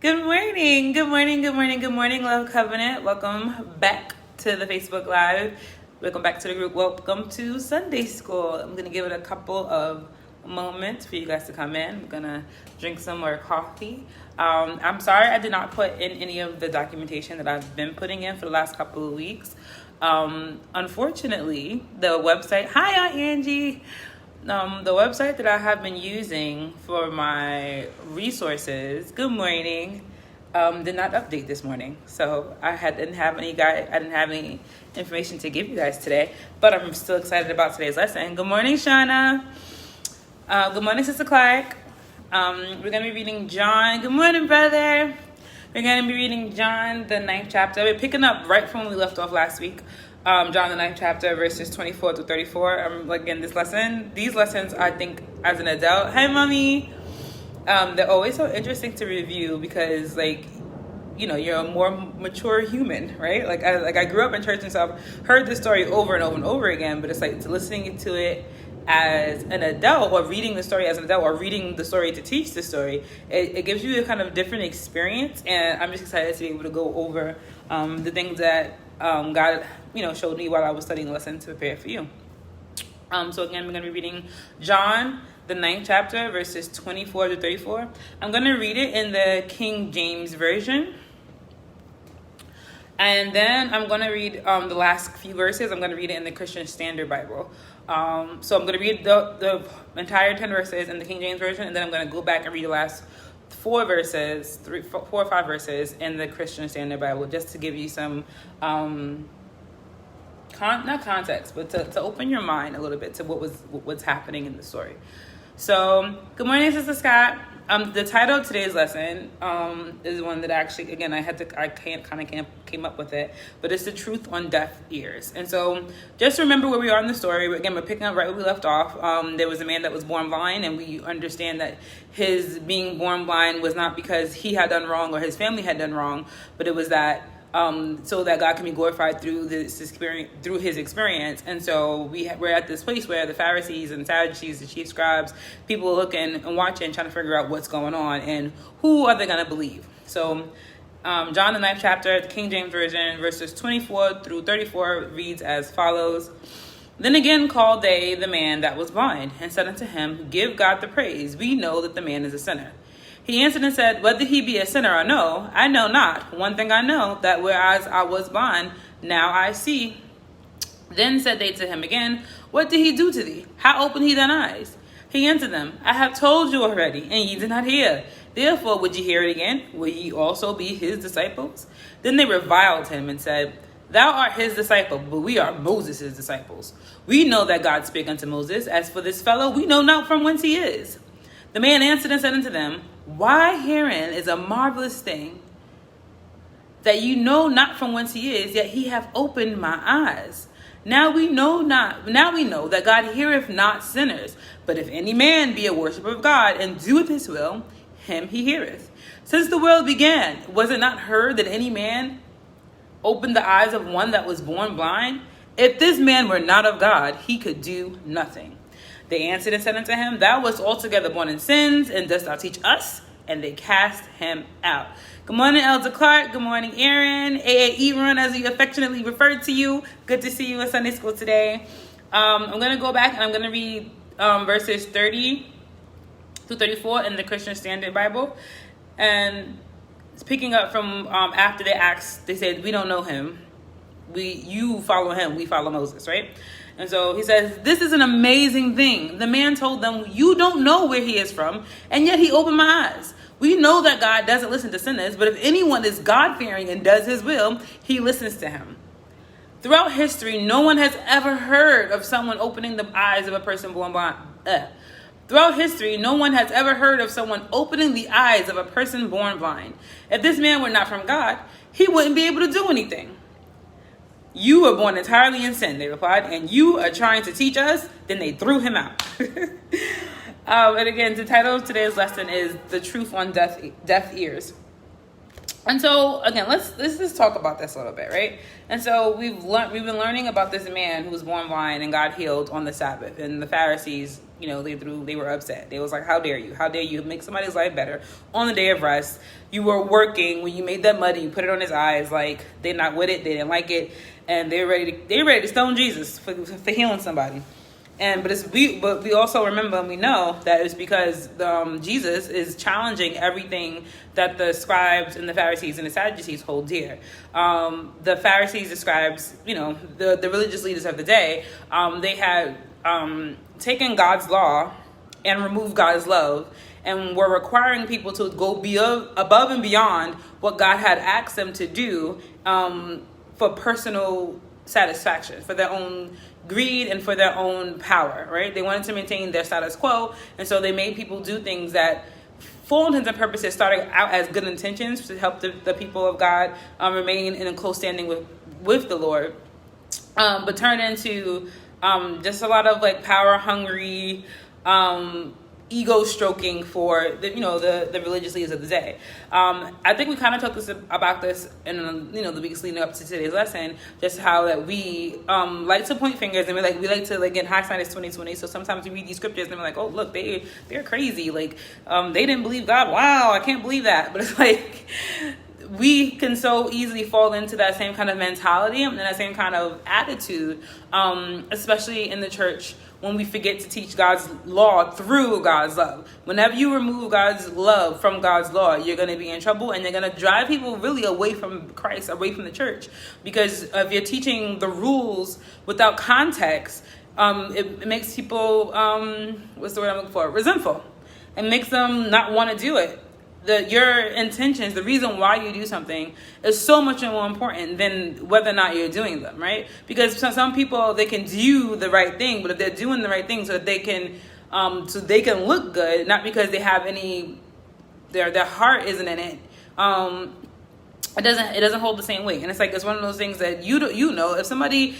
Good morning, good morning, good morning, good morning, Love Covenant. Welcome back to the Facebook Live. Welcome back to the group. Welcome to Sunday School. I'm going to give it a couple of moments for you guys to come in. I'm going to drink some more coffee. I'm sorry I did not put in any of the documentation that I've been putting in for the last couple of weeks. Unfortunately, the website, hi Aunt Angie. The website that I have been using for my resources, good morning, did not update this morning. So I didn't have any information to give you guys today, but I'm still excited about today's lesson. Good morning, Shauna. Good morning, Sister Clark. We're going to be reading John. Good morning, brother. We're going to be reading John, the 9th chapter. We're picking up right from when we left off last week. John, the 9th chapter, verses 24 to 34. Again, these lessons, I think, as an adult, hey, mommy, they're always so interesting to review because, you're a more mature human, right? I grew up in church, and so I've heard this story over and over and over again, but it's like listening to it as an adult, or reading the story as an adult, or reading the story to teach the story. It gives you a kind of different experience, and I'm just excited to be able to go over the things that God, showed me while I was studying the lesson to prepare for you. So again, we're going to be reading John, the 9th chapter, verses 24 to 34. I'm going to read it in the King James Version. And then I'm going to read the last few verses. I'm going to read it in the Christian Standard Bible. So I'm going to read the entire 10 verses in the King James Version, and then I'm going to go back and read the last 4 or 5 verses in the Christian Standard Bible, just to give you some, not context, but to open your mind a little bit to what's happening in the story. So, good morning, Sister Scott. The title of today's lesson is one that actually, again, I came up with it, but it's the truth on deaf ears. And so, just remember where we are in the story. Again, we're picking up right where we left off. There was a man that was born blind, and we understand that his being born blind was not because he had done wrong or his family had done wrong, but it was that so that God can be glorified through his experience. And so we're at this place where the Pharisees and Sadducees, the chief scribes, people are looking and watching, trying to figure out what's going on and who are they going to believe. So John, the 9th chapter, the King James Version, verses 24 through 34 reads as follows. Then again called they the man that was blind, and said unto him, Give God the praise. We know that the man is a sinner. He answered and said, Whether he be a sinner or no, I know not. One thing I know, that whereas I was blind, now I see. Then said they to him again, What did he do to thee? How opened he thine eyes? He answered them, I have told you already, and ye did not hear. Therefore would ye hear it again? Will ye also be his disciples? Then they reviled him and said, Thou art his disciple, but we are Moses' disciples. We know that God spake unto Moses. As for this fellow, we know not from whence he is. The man answered and said unto them, Why herein is a marvelous thing, that you know not from whence he is, yet he hath opened my eyes. Now we know that God heareth not sinners, but if any man be a worshipper of God, and doeth his will, him he heareth. Since the world began, was it not heard that any man opened the eyes of one that was born blind? If this man were not of God, he could do nothing. They answered and said unto him, Thou wast altogether born in sins, and dost thou teach us? And they cast him out. Good morning, Elder Clark. Good morning, Aaron. A.A. Run, as we affectionately referred to you. Good to see you in Sunday school today. I'm going to go back and I'm going to read verses 30 through 34 in the Christian Standard Bible. And it's picking up from after they said, we don't know him. You follow him, we follow Moses, right? And so he says, this is an amazing thing. The man told them, you don't know where he is from, and yet he opened my eyes. We know that God doesn't listen to sinners, but if anyone is God-fearing and does his will, he listens to him. Throughout history, no one has ever heard of someone opening the eyes of a person born blind. Throughout history, no one has ever heard of someone opening the eyes of a person born blind. If this man were not from God, he wouldn't be able to do anything. You were born entirely in sin, they replied, and you are trying to teach us? Then they threw him out. And again, the title of today's lesson is The Truth on Deaf Ears. And so, again, let's just talk about this a little bit, right? And so we've been learning about this man who was born blind and God healed on the Sabbath. And the Pharisees they were upset. They was like, how dare you make somebody's life better on the day of rest? You were working when you made that money, you put it on his eyes. Like, they're not with it, they didn't like it, and they're ready to stone Jesus for healing somebody. But we also remember and we know that it's because Jesus is challenging everything that the scribes and the Pharisees and the Sadducees hold dear. The Pharisees, the scribes, the religious leaders of the day, they had taken God's law and removed God's love, and were requiring people to go above and beyond what God had asked them to do for personal satisfaction, for their own greed and for their own power, right? They wanted to maintain their status quo, and so they made people do things that, for all intents and purposes, started out as good intentions to help the people of God remain in a close standing with the Lord, but turned into just a lot of like power hungry, ego stroking for the religious leaders of the day. I think we kind of talked about this in the weeks leading up to today's lesson, just how that we like to point fingers, and we like to in hindsight it's 2020. So sometimes we read these scriptures and we're like, oh look, they're crazy, like they didn't believe God. Wow, I can't believe that. But it's like we can so easily fall into that same kind of mentality and that same kind of attitude, especially in the church, when we forget to teach God's law through God's love. Whenever you remove God's love from God's law, you're going to be in trouble, and you're going to drive people really away from Christ, away from the church. Because if you're teaching the rules without context, it makes people, what's the word I'm looking for? Resentful. It makes them not want to do it. Your intentions, the reason why you do something, is so much more important than whether or not you're doing them, right? Because some people, they can do the right thing, but if they're doing the right thing so that they can look good, not because they have their heart isn't in it, it doesn't hold the same weight. And it's one of those things that if somebody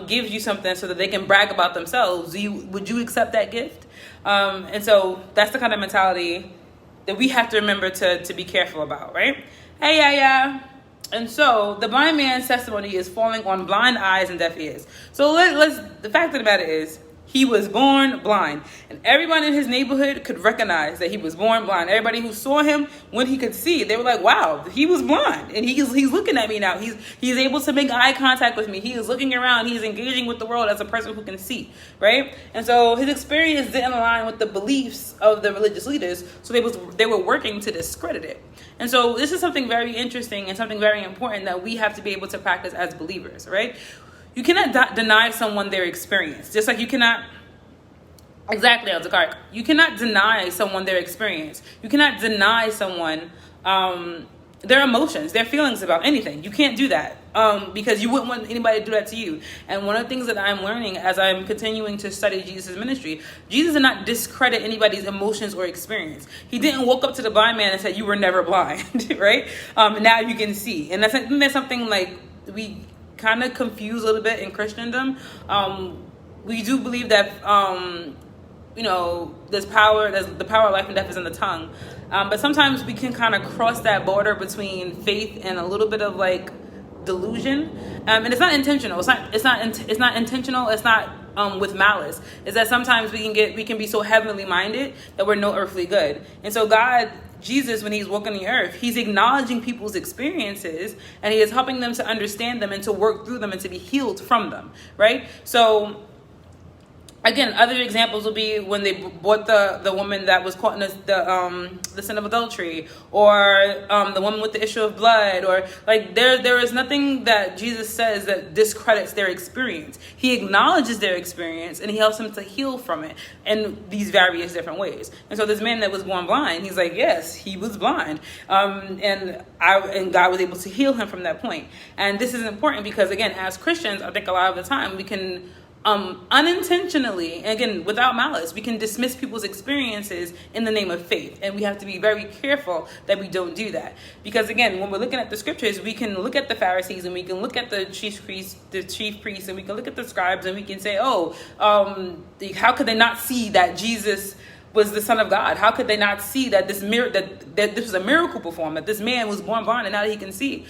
gives you something so that they can brag about themselves, would you accept that gift? And so that's the kind of mentality that we have to remember to be careful about, right? Hey, yeah. And so the blind man's testimony is falling on blind eyes and deaf ears. So the fact of the matter is, he was born blind, and everybody in his neighborhood could recognize that he was born blind. Everybody who saw him when he could see, they were like, wow, he was blind, and he's looking at me now. He's able to make eye contact with me. He is looking around. He's engaging with the world as a person who can see, right? And so his experience didn't align with the beliefs of the religious leaders, so they were working to discredit it. And so this is something very interesting and something very important that we have to be able to practice as believers, right? You cannot deny someone their experience. Just like you cannot, exactly, Al-Zakar, you cannot deny someone their experience. You cannot deny someone their emotions, their feelings about anything. You can't do that because you wouldn't want anybody to do that to you. And one of the things that I'm learning as I'm continuing to study Jesus' ministry, Jesus did not discredit anybody's emotions or experience. He didn't walk up to the blind man and say, you were never blind, right? Now you can see. And that's something like we kind of confused a little bit in Christendom. We do believe that there's the power of life and death is in the tongue, but sometimes we can kind of cross that border between faith and a little bit of like delusion, and it's not intentional. It's not intentional. It's not with malice. It's that sometimes we can be so heavenly minded that we're no earthly good. And so Jesus, when he's walking the earth, he's acknowledging people's experiences, and he is helping them to understand them and to work through them and to be healed from them, right? So again, other examples will be when they brought the woman that was caught in the sin of adultery, or the woman with the issue of blood, or like there is nothing that Jesus says that discredits their experience. He acknowledges their experience and he helps them to heal from it in these various different ways. And so this man that was born blind, he's like, yes, he was blind, and God was able to heal him from that point. And this is important because, again, as Christians, I think a lot of the time we can unintentionally, again, without malice, we can dismiss people's experiences in the name of faith. And we have to be very careful that we don't do that. Because again, when we're looking at the scriptures, we can look at the Pharisees and we can look at the chief priests, and we can look at the scribes, and we can say, how could they not see that Jesus was the Son of God? How could they not see that this was a miracle performed, that this man was born blind and now that he can see?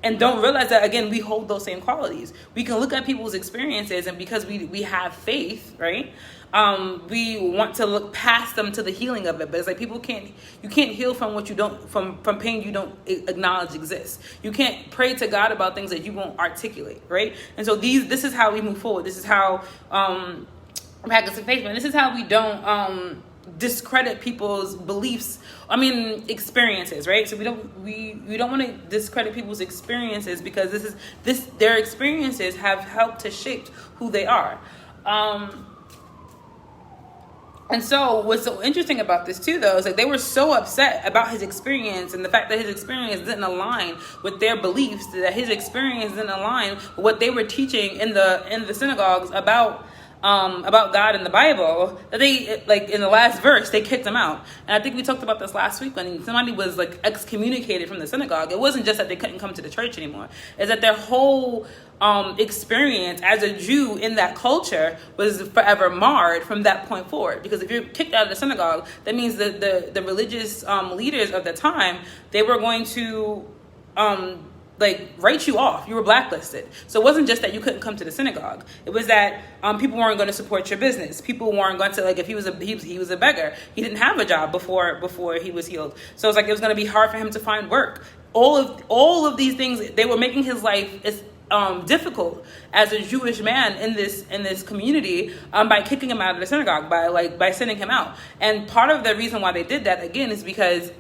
And don't realize that, again, we hold those same qualities. We can look at people's experiences, and because we have faith, right? we want to look past them to the healing of it. But it's like you can't heal from what you don't, from pain you don't acknowledge exists. You can't pray to God about things that you won't articulate, right? And so this is how we move forward. This is how practice of faith, and this is how we don't discredit people's beliefs, experiences, right? So we don't want to discredit people's experiences, because their experiences have helped to shape who they are. And so what's so interesting about this too, though, is like they were so upset about his experience and the fact that his experience didn't align with their beliefs, that his experience didn't align with what they were teaching in the synagogues about God in the Bible, that they, like in the last verse, they kicked him out. And I think we talked about this last week when somebody was like excommunicated from the synagogue. It wasn't just that they couldn't come to the church anymore. It's that their whole experience as a Jew in that culture was forever marred from that point forward. Because if you're kicked out of the synagogue, that means that the religious leaders of the time, they were going to write you off. You were blacklisted. So it wasn't just that you couldn't come to the synagogue. It was that people weren't going to support your business. People weren't going to, like, if he was a beggar, he didn't have a job before he was healed. So it's like it was going to be hard for him to find work. All of these things, they were making his life difficult as a Jewish man in this community by kicking him out of the synagogue, by sending him out. And part of the reason why they did that, again, is because,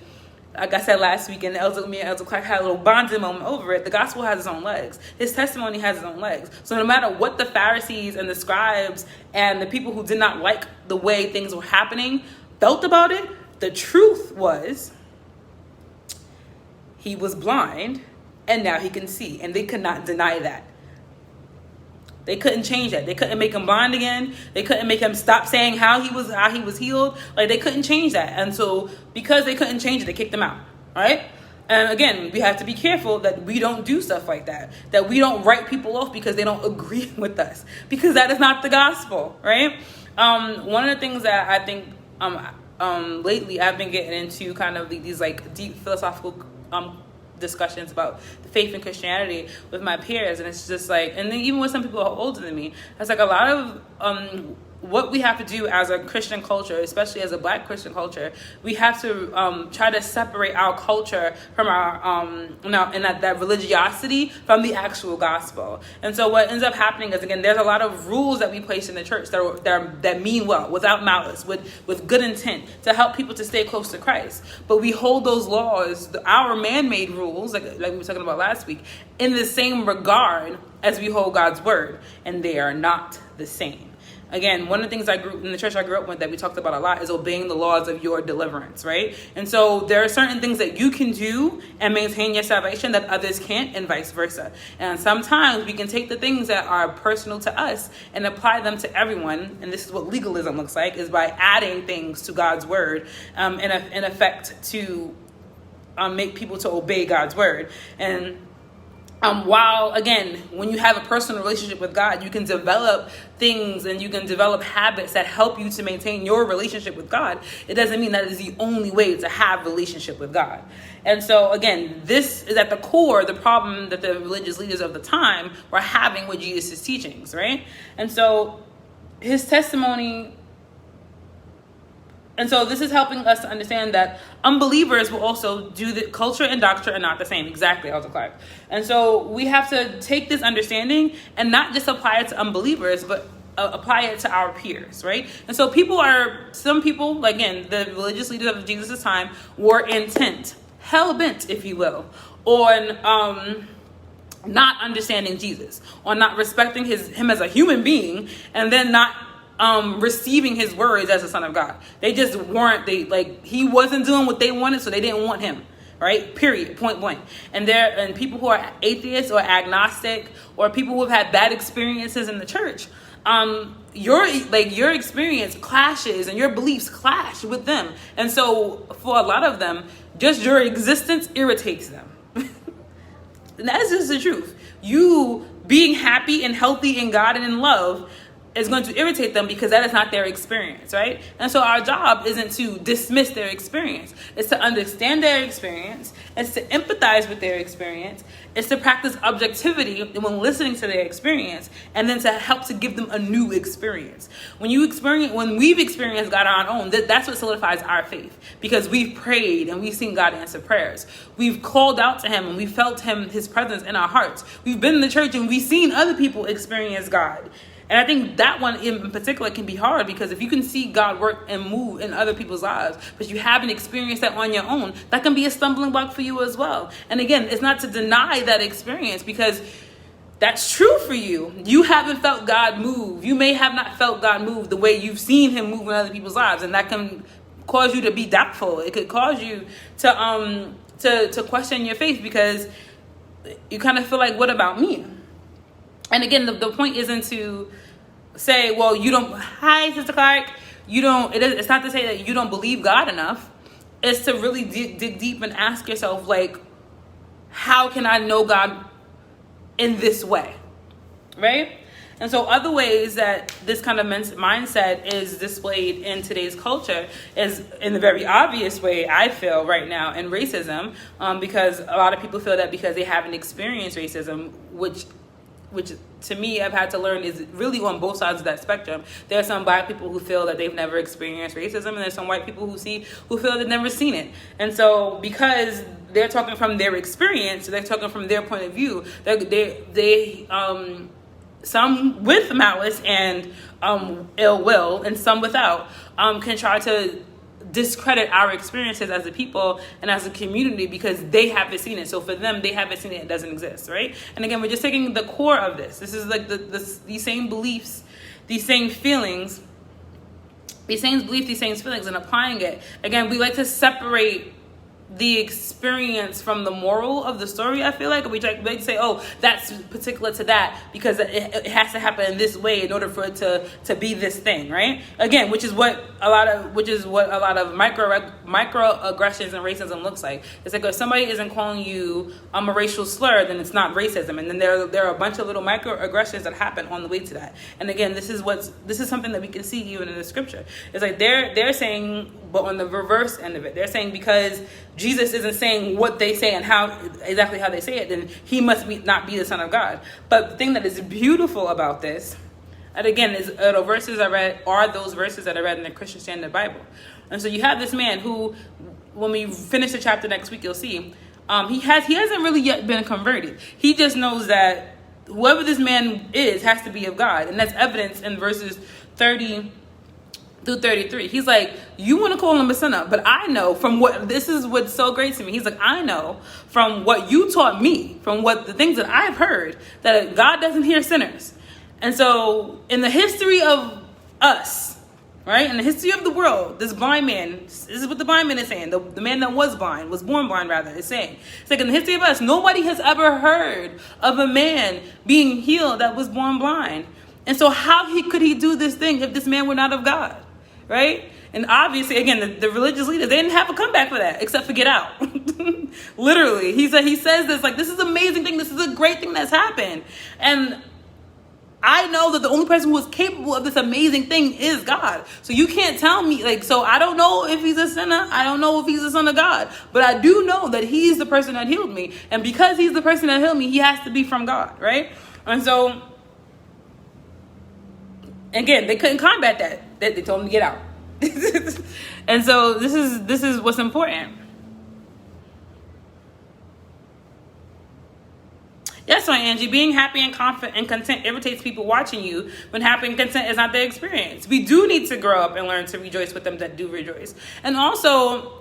like I said last week, and me and Elder Clark had a little bonding moment over it. The gospel has its own legs. His testimony has its own legs. So no matter what the Pharisees and the scribes and the people who did not like the way things were happening felt about it, the truth was he was blind and now he can see. And they could not deny that. They couldn't change that. They couldn't make him blind again. They couldn't make him stop saying how he was healed. Like, they couldn't change that. And so because they couldn't change it, they kicked him out. Right? And again, we have to be careful that we don't do stuff like that. That we don't write people off because they don't agree with us. Because that is not the gospel. Right? One of the things that I think lately I've been getting into kind of these like deep philosophical discussions about the faith in Christianity with my peers, and it's just like, and then even with some people who are older than me, it's like a lot of what we have to do as a Christian culture, especially as a Black Christian culture, we have to try to separate our culture from our and that religiosity from the actual gospel. And so what ends up happening is, again, there's a lot of rules that we place in the church that mean well, without malice, with good intent, to help people to stay close to Christ. But we hold those laws, our man-made rules, like we were talking about last week, in the same regard as we hold God's word, and they are not the same. Again, one of the things in the church I grew up with that we talked about a lot is obeying the laws of your deliverance, right? And so there are certain things that you can do and maintain your salvation that others can't, and vice versa. And sometimes we can take the things that are personal to us and apply them to everyone. And this is what legalism looks like, is by adding things to God's word in effect to make people to obey God's word. And while, again, when you have a personal relationship with God, you can develop things and you can develop habits that help you to maintain your relationship with God. It doesn't mean that is the only way to have a relationship with God. And so, again, this is at the core the problem that the religious leaders of the time were having with Jesus' teachings, right? And so his testimony... And so this is helping us to understand that unbelievers will also do the culture and doctrine are not the same. Exactly, Elder Clark. And so we have to take this understanding and not just apply it to unbelievers, but apply it to our peers, right? And so some people, again, the religious leaders of Jesus' time were intent, hell-bent, if you will, on not understanding Jesus, on not respecting him as a human being, and then not receiving his words as the Son of God. They just weren't, he wasn't doing what they wanted, so they didn't want him, right? Period, point blank. And people who are atheists or agnostic, or people who have had bad experiences in the church, your experience clashes and your beliefs clash with them. And so for a lot of them, just your existence irritates them. And that is just the truth. You being happy and healthy in God and in love is going to irritate them because that is not their experience, right? And so our job isn't to dismiss their experience. It's to understand their experience. It's to empathize with their experience. It's to practice objectivity when listening to their experience, and then to help to give them a new experience. When we've experienced God on our own, that's what solidifies our faith, because we've prayed and we've seen God answer prayers. We've called out to him and we felt his presence in our hearts. We've been in the church and we've seen other people experience God. And I think that one in particular can be hard, because if you can see God work and move in other people's lives, but you haven't experienced that on your own, that can be a stumbling block for you as well. And again, it's not to deny that experience, because that's true for you. You haven't felt God move. You may have not felt God move the way you've seen him move in other people's lives. And that can cause you to be doubtful. It could cause you to question your faith, because you kind of feel like, what about me? And again, the point isn't to say, well, you don't, hi, Sister Clark, it's not to say that you don't believe God enough. It's to really dig deep and ask yourself, like, how can I know God in this way, right? And so other ways that this kind of mindset is displayed in today's culture is in the very obvious way, I feel right now, in racism, because a lot of people feel that because they haven't experienced racism, which to me I've had to learn is really on both sides of that spectrum. There are some Black people who feel that they've never experienced racism, and there's some white people who feel they've never seen it. And so because they're talking from their experience, they're talking from their point of view, they some with malice and ill will, and some without, can try to discredit our experiences as a people and as a community because they haven't seen it. So for them, they haven't seen it doesn't exist, right? And again, we're just taking the core of this. This is like these same beliefs, these same feelings, and applying it. Again, we like to separate the experience from the moral of the story. I feel like we like to say, oh, that's particular to that because it has to happen in this way in order for it to be this thing, right? Again, which is what a lot of microaggressions and racism looks like. It's like if somebody isn't calling you a racial slur, then it's not racism, and then there are a bunch of little microaggressions that happen on the way to that. And again, this is something that we can see even in the scripture. It's like they're saying, but on the reverse end of it, they're saying because Jesus isn't saying what they say and exactly how they say it, then he must not be the Son of God. But the thing that is beautiful about this, and again, is those verses I read in the Christian Standard Bible. And so you have this man who, when we finish the chapter next week, you'll see, he hasn't really yet been converted. He just knows that whoever this man is has to be of God. And that's evidence in verses 30 through 33. He's like, you want to call him a sinner, but I know from this is what's so great to me. He's like, I know from what you taught me, from the things that I've heard, that God doesn't hear sinners. And so in the history of us, right, in the history of the world, this blind man, this is what the blind man is saying, the man that was born blind rather, is saying. It's like in the history of us, nobody has ever heard of a man being healed that was born blind. And so how could he do this thing if this man were not of God? Right? And obviously, again, the religious leaders, they didn't have a comeback for that, except for get out. Literally. He says this, like, this is an amazing thing. This is a great thing that's happened. And I know that the only person who is capable of this amazing thing is God. So you can't tell me, like, so I don't know if he's a sinner. I don't know if he's the Son of God. But I do know that he's the person that healed me. And because he's the person that healed me, he has to be from God, right? And so, again, they couldn't combat that. They told him to get out. And so this is what's important. Yes, my Angie, being happy and confident and content irritates people watching you when happy and content is not their experience. We do need to grow up and learn to rejoice with them that do rejoice. And also,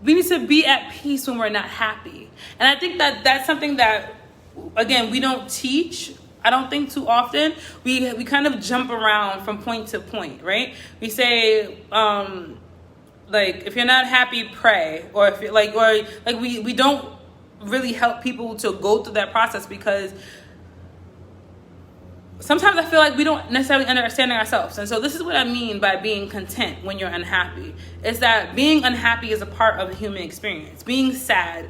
we need to be at peace when we're not happy. And I think that that's something that, again, we don't teach. I don't think too often. We kind of jump around from point to point, right? We say, like, if you're not happy, pray, or if you're we don't really help people to go through that process, because sometimes I feel like we don't necessarily understand ourselves. And so this is what I mean by being content when you're unhappy. It's that being unhappy is a part of the human experience. Being sad,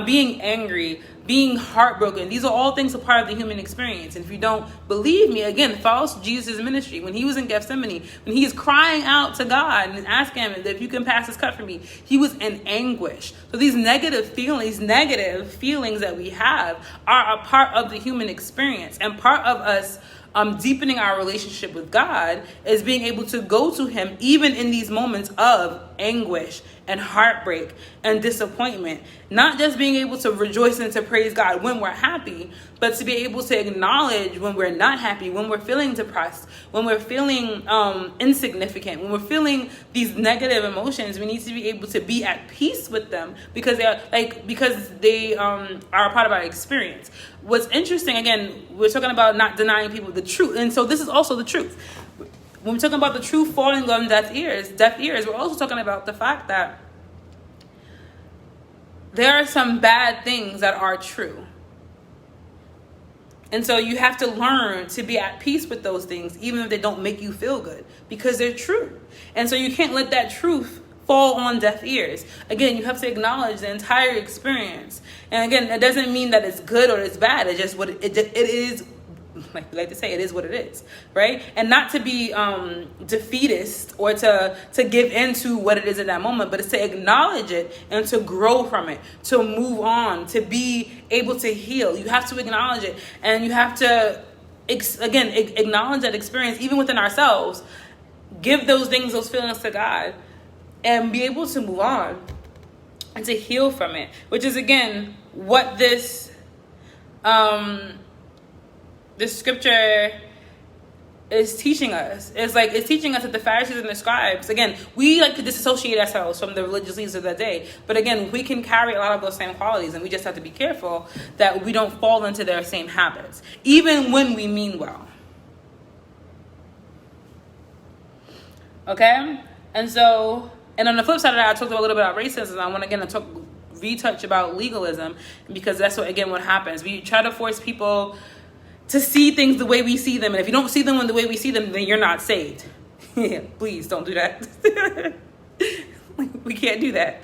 being angry, being heartbroken. These are all things a part of the human experience. And if you don't believe me, again, follow Jesus' ministry. When he was in Gethsemane, when he is crying out to God and asking him if you can pass this cup for me, he was in anguish. So these negative feelings that we have are a part of the human experience, and part of us deepening our relationship with God is being able to go to him even in these moments of anguish and heartbreak and disappointment. Not just being able to rejoice and to praise God when we're happy, but to be able to acknowledge when we're not happy, when we're feeling depressed, when we're feeling insignificant, when we're feeling these negative emotions. We need to be able to be at peace with them because they are a part of our experience. What's interesting, again, we're talking about not denying people the truth, and so this is also the truth. When we're talking about the truth falling on deaf ears, we're also talking about the fact that there are some bad things that are true. And so you have to learn to be at peace with those things, even if they don't make you feel good, because they're true. And so you can't let that truth fall on deaf ears. Again, you have to acknowledge the entire experience. And again, it doesn't mean that it's good or it's bad. It's just what it is. Like we like to say, it is what it is, right? And not to be defeatist or to give into what it is in that moment, but it's to acknowledge it and to grow from it, to move on, to be able to heal. You have to acknowledge it, and you have to acknowledge that experience even within ourselves. Give those things, those feelings to God, and be able to move on and to heal from it, which is again what this scripture is teaching us. It's teaching us that the Pharisees and the scribes, again, we like to disassociate ourselves from the religious leaders of that day. But again, we can carry a lot of those same qualities, and we just have to be careful that we don't fall into their same habits, even when we mean well. Okay? And on the flip side of that, I talked a little bit about racism. I want to retouch about legalism, because that's what happens. We try to force people to see things the way we see them. And if you don't see them in the way we see them, then you're not saved. Please don't do that. We can't do that.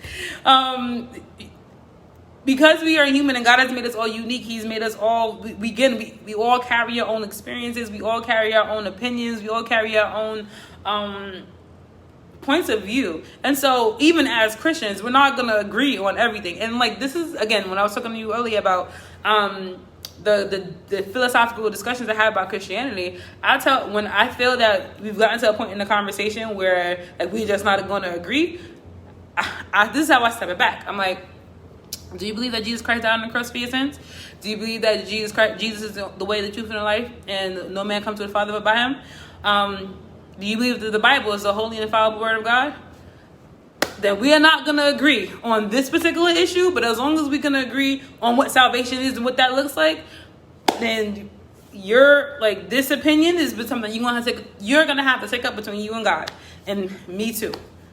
Because we are human and God has made us all unique. He's made us all, we all carry our own experiences. We all carry our own opinions. We all carry our own points of view. And so even as Christians, we're not going to agree on everything. And this is, again, when I was talking to you earlier about the philosophical discussions I had about Christianity, when I feel that we've gotten to a point in the conversation where we're just not going to agree, this is how I step it back. I'm like, do you believe that Jesus Christ died on the cross for your sins? Do you believe that Jesus is the way, the truth, and the life, and no man comes to the Father but by him? Do you believe that the Bible is the holy and infallible word of God? Then we are not going to agree on this particular issue, but as long as we can agree on what salvation is and what that looks like, then this opinion is something you're going to have to take up between you and God, and me too,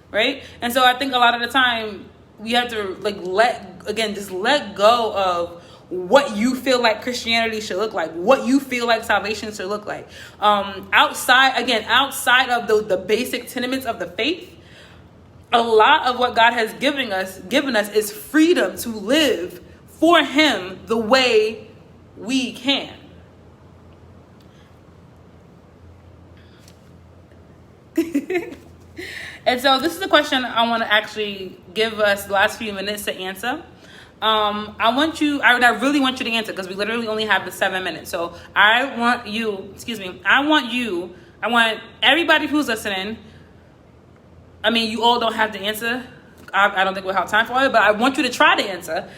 right? And so I think a lot of the time we have to let go of what you feel like Christianity should look like, what you feel like salvation should look like. Outside of the basic tenements of the faith, a lot of what God has given us is freedom to live for him the way we can. And so this is the question I want to actually give us the last few minutes to answer. I really want you to answer, because we literally only have the 7 minutes. So I want everybody who's listening. I mean, you all don't have to answer. I don't think we'll have time for it, but I want you to try to answer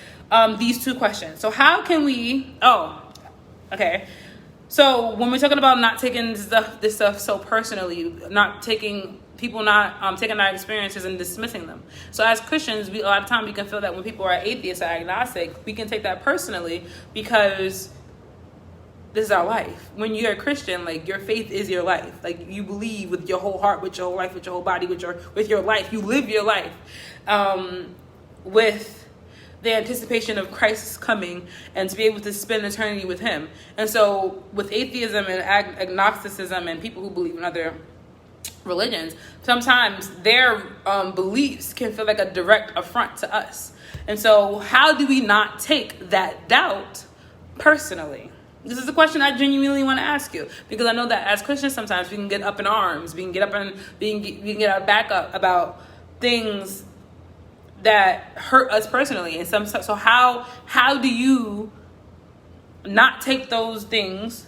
these two questions. So how can we, okay. So when we're talking about not taking this stuff so personally, not taking our experiences and dismissing them. So as Christians, a lot of time we can feel that when people are atheists or agnostic, we can take that personally because this is our life. When you're a Christian, your faith is your life. You believe with your whole heart, with your whole life, with your whole body, with your life. You live your life with the anticipation of Christ's coming and to be able to spend eternity with him. And so with atheism and agnosticism and people who believe in other religions, sometimes their beliefs can feel like a direct affront to us. And so how do we not take that doubt personally? This is a question I genuinely want to ask you, because I know that as Christians sometimes we can get up in arms, we can get our back up about things that hurt us personally. And so how do you not take those things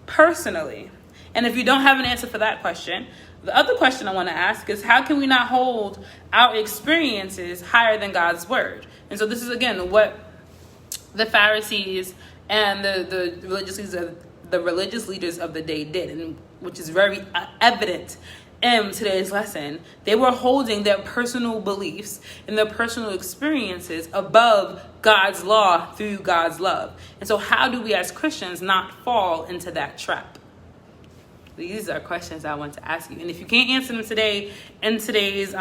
personally? And if you don't have an answer for that question, the other question I want to ask is, how can we not hold our experiences higher than God's word? And so this is, again, what the Pharisees and the religious leaders of the day did, and which is very evident in today's lesson. They were holding their personal beliefs and their personal experiences above God's law through God's love. And so how do we as Christians not fall into that trap? These are questions I want to ask you. And if you can't answer them today, in today's,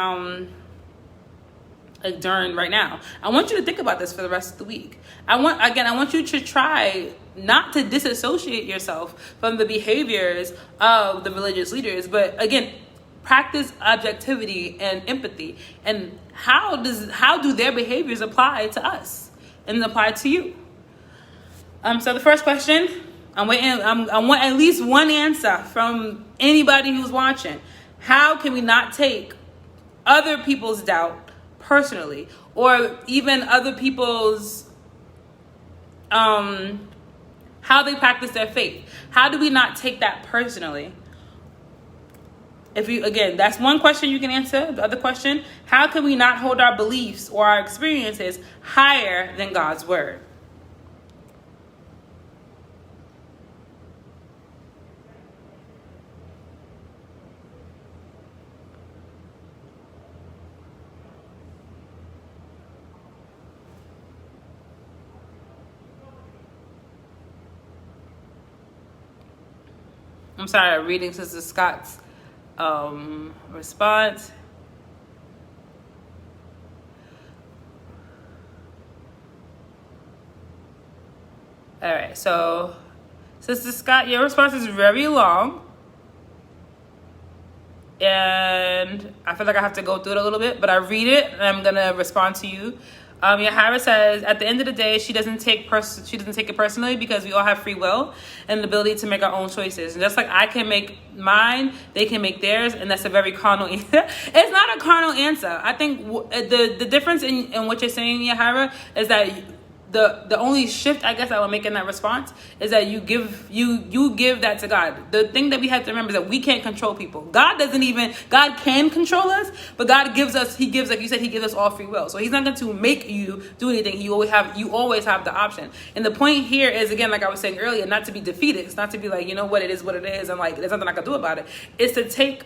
during right now, I want you to think about this for the rest of the week. I want you to try not to disassociate yourself from the behaviors of the religious leaders, but again, practice objectivity and empathy. And how do their behaviors apply to us and apply to you? So the first question, I want at least one answer from anybody who's watching. How can we not take other people's doubt personally, or even other people's how they practice their faith? How do we not take that personally? That's one question you can answer. The other question, how can we not hold our beliefs or our experiences higher than God's word? I'm sorry, I'm reading Sister Scott's response. All right, so Sister Scott, your response is very long, and I feel like I have to go through it a little bit, but I read it and I'm gonna respond to you. Yahara says, at the end of the day, she doesn't take it personally, because we all have free will and the ability to make our own choices. And just like I can make mine, they can make theirs, and that's a very carnal answer. It's not a carnal answer. I think the difference in what you're saying, Yahara, is that the only shift I guess I would make in that response is that you give that to God. The thing that we have to remember is that we can't control people. God can control us, but God gives us, like you said, he gives us all free will. So he's not going to make you do anything. You always have the option. And the point here is, again, like I was saying earlier, not to be defeated. It's not to be like, you know what, it is what it is, and like there's nothing I can do about it. It's to take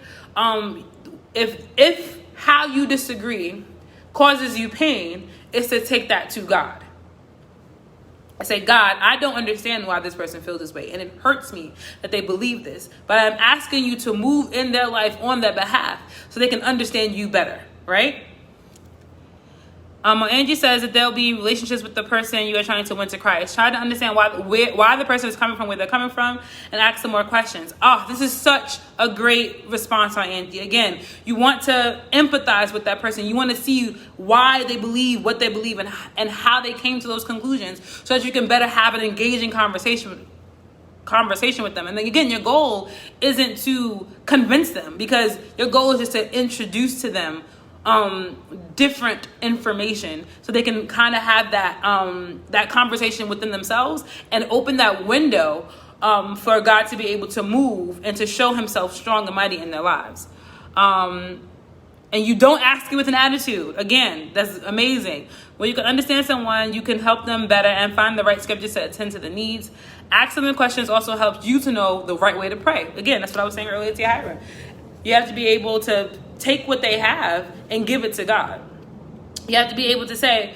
if how you disagree causes you pain, it's to take that to God. I say, God, I don't understand why this person feels this way, and it hurts me that they believe this, but I'm asking you to move in their life on their behalf so they can understand you better, right? Angie says that there'll be relationships with the person you are trying to win to Christ. Try to understand why the person is coming from where they're coming from, and ask them more questions. Oh, this is such a great response on Angie. Again, you want to empathize with that person. You want to see why they believe what they believe and how they came to those conclusions, so that you can better have an engaging conversation with them. And then again, your goal isn't to convince them, because your goal is just to introduce to them different information, so they can kind of have that conversation within themselves and open that window for God to be able to move and to show himself strong and mighty in their lives. And you don't ask it with an attitude. Again, that's amazing. When you can understand someone, you can help them better and find the right scriptures to attend to the needs. Asking them questions also helps you to know the right way to pray. Again, that's what I was saying earlier to Yahira. You have to be able to take what they have and give it to God. You have to be able to say,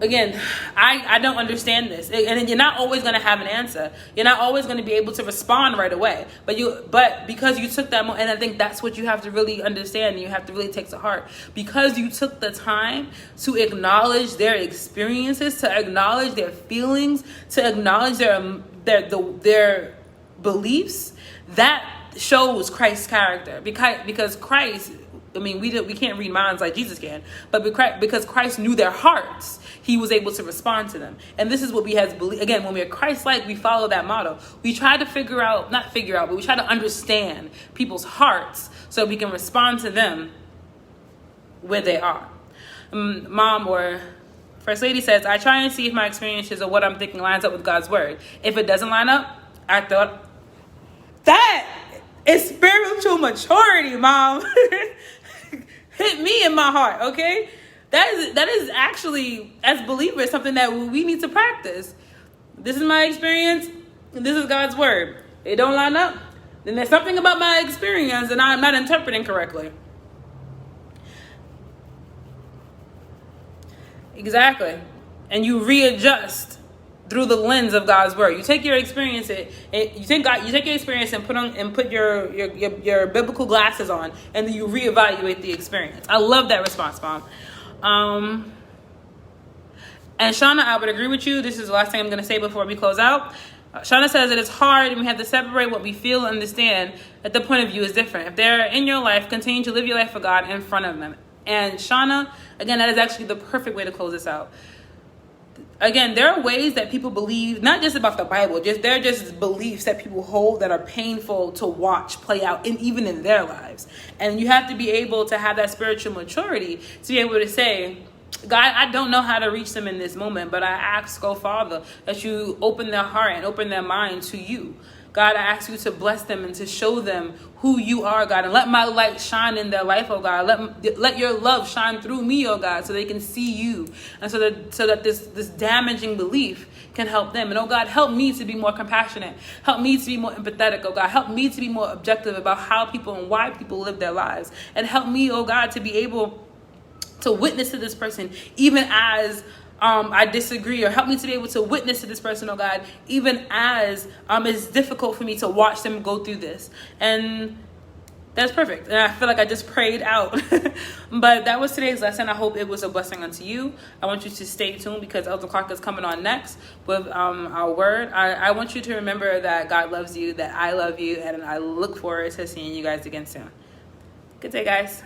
again, I don't understand this. And you're not always going to have an answer. You're not always going to be able to respond right away. But because you took that, and I think that's what you have to really understand, and you have to really take to heart. Because you took the time to acknowledge their experiences, to acknowledge their feelings, to acknowledge their beliefs, that shows Christ's character, because Christ, I mean, we can't read minds like Jesus can, but because Christ knew their hearts, he was able to respond to them. And this is what we have to believe. Again, when we are Christ-like, we follow that model. We try to but we try to understand people's hearts so we can respond to them where they are. Mom or First Lady says, I try and see if my experiences or what I'm thinking lines up with God's word. If it doesn't line up, I thought, that is spiritual maturity, Mom. Hit me in my heart, okay? That is actually, as believers, something that we need to practice. This is my experience, and this is God's word. It don't line up, then there's something about my experience and I'm not interpreting correctly. Exactly. And you readjust through the lens of God's word. You take your experience, you take your experience and put your biblical glasses on, and then you reevaluate the experience. I love that response, Mom. And Shauna, I would agree with you. This is the last thing I'm going to say before we close out. Shauna says that it's hard and we have to separate what we feel and understand that the point of view is different. If they're in your life, continue to live your life for God in front of them. And Shauna, again, that is actually the perfect way to close this out. Again, there are ways that people believe, not just about the Bible, they're just beliefs that people hold that are painful to watch play out even in their lives. And you have to be able to have that spiritual maturity to be able to say, God, I don't know how to reach them in this moment, but I ask, oh Father, that you open their heart and open their mind to you. God, I ask you to bless them and to show them who you are, God, and let my light shine in their life, oh God. Let your love shine through me, oh God, so they can see you, and so that this damaging belief can help them. And oh God, help me to be more compassionate. Help me to be more empathetic, oh God. Help me to be more objective about how people and why people live their lives. And help me, oh God, to be able to witness to this person even as I disagree, or help me to be able to witness to this person, oh God, even as it's difficult for me to watch them go through this. And that's perfect. And I feel like I just prayed out. But that was today's lesson. I hope it was a blessing unto you. I want you to stay tuned because Elder Clark is coming on next with our word. I want you to remember that God loves you, that I love you, and I look forward to seeing you guys again soon. Good day, guys.